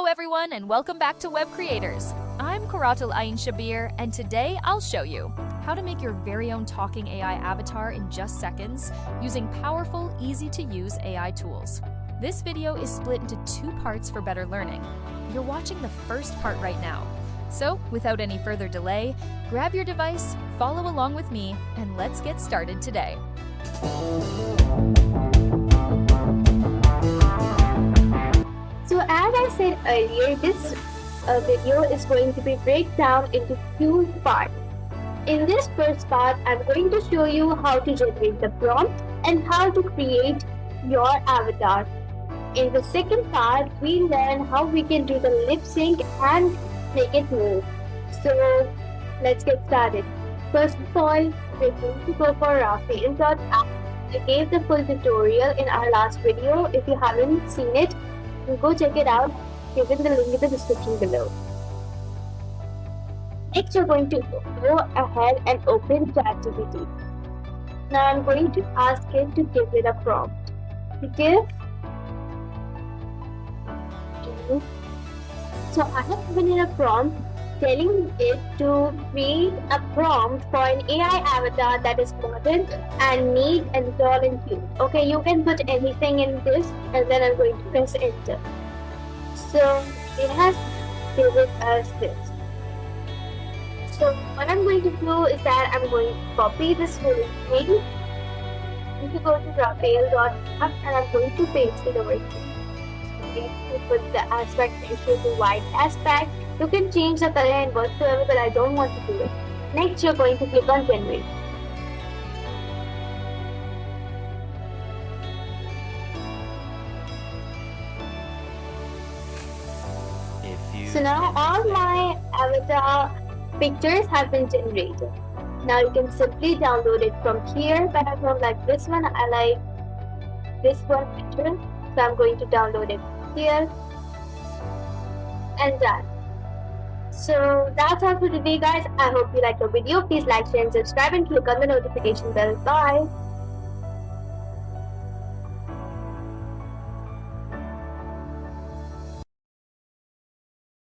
everyone, and welcome back to Web Creators. I'm Karatal Ain Shabir, and today I'll show you how to make your very own talking AI avatar in just seconds using powerful, easy-to-use AI tools. This video is split into two parts for better learning. You're watching the first part right now. So, without any further delay, grab your device, follow along with me, and let's get started today. So as I said earlier, this video is going to be breakdown into two parts. In this first part, I'm going to show you how to generate the prompt and how to create your avatar. In the second part, we learn how we can do the lip sync and make it move. So let's get started. First of all, we're going to go for Raphael.app. I gave the full tutorial in our last video. If you haven't seen it, go check it out. Given the link in the description below. Next, you're going to go ahead and open ChatGPT. Now I'm going to ask it to give it a prompt. So I have given it a prompt telling it to create a prompt for an AI avatar that is modern and neat and tall and cute. Okay, you can put anything in this, and then I'm going to press enter. So it has given us this. So what I'm going to do is that I'm going to copy this whole thing. I'm going to go to Raphael.app and I'm going to paste it over here. To put the aspect ratio to white aspect. You can change the color and whatsoever, but I don't want to do it. Next, you're going to click on generate. So now all my avatar pictures have been generated. Now you can simply download it from here, but I don't like this one. I like this one picture, so I'm going to download it here and done. So that's all for today, guys. I hope you liked the video. Please like, share and subscribe and click on the notification bell. Bye.